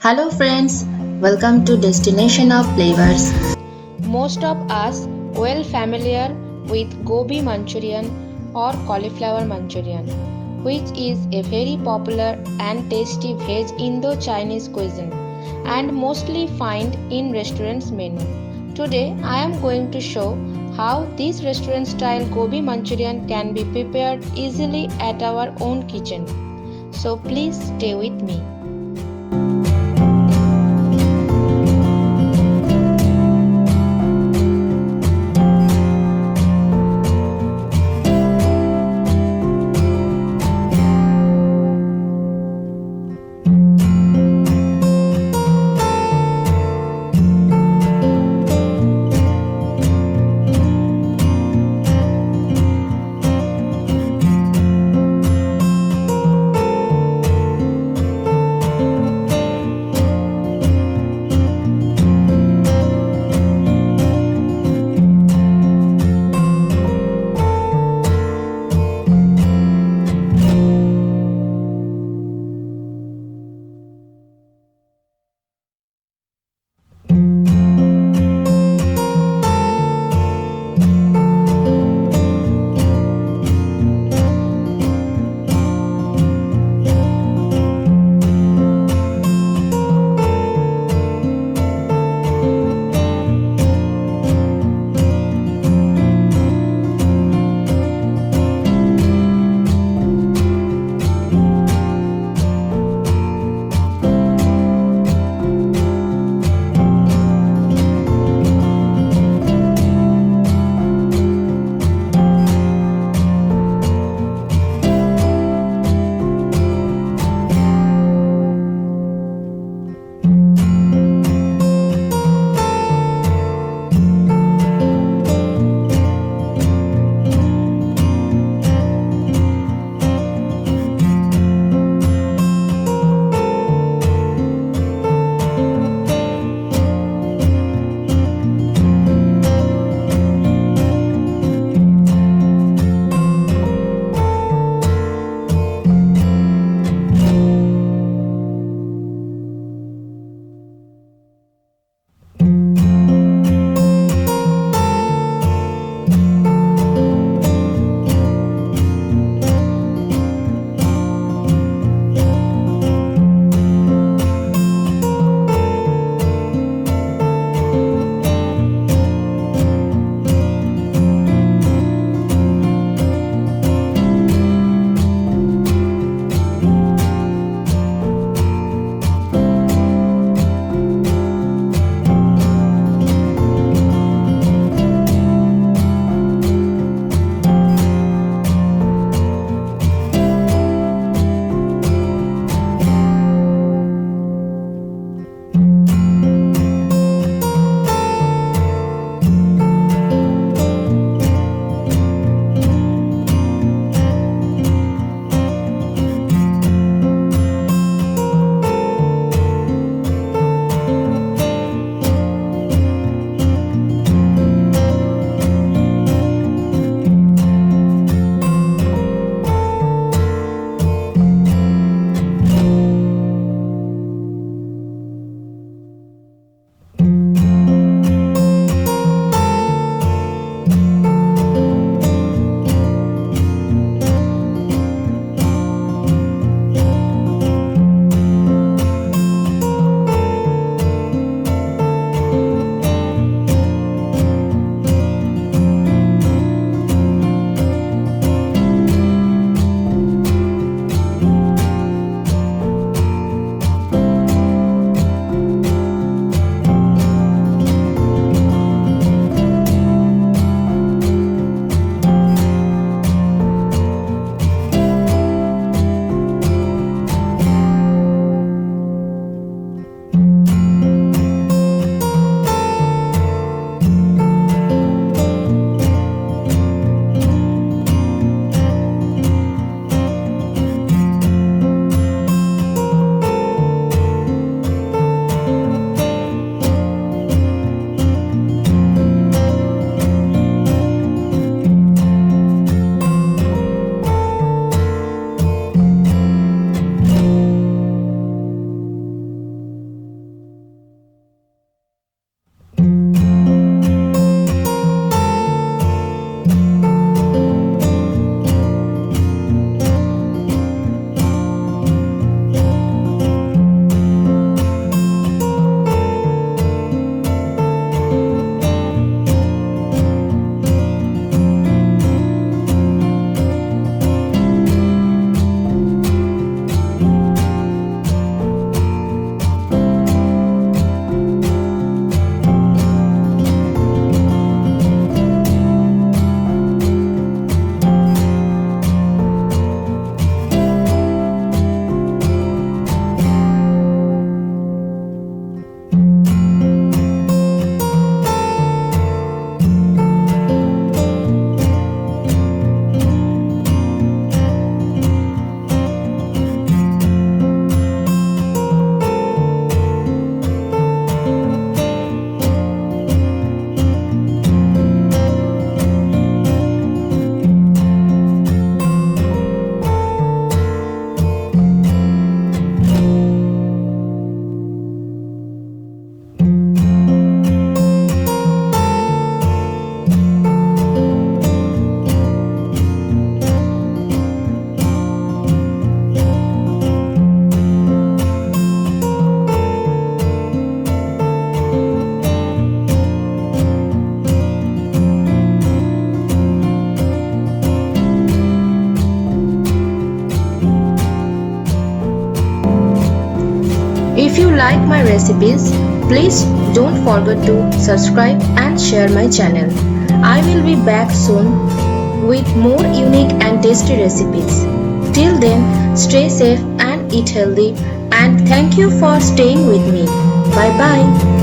Hello friends, welcome to Destination of Flavors. Most of us well familiar with Gobi Manchurian or Cauliflower Manchurian, which is a very popular and tasty veg Indo Chinese cuisine and mostly find in restaurants menu. Today I am going to show how this restaurant style Gobi Manchurian can be prepared easily at our own kitchen. So please stay with me. you like my recipes, please don't forget to subscribe and share my channel. I will be back soon with more unique and tasty recipes. Till then, stay safe and eat healthy, and thank you for staying with me. Bye bye.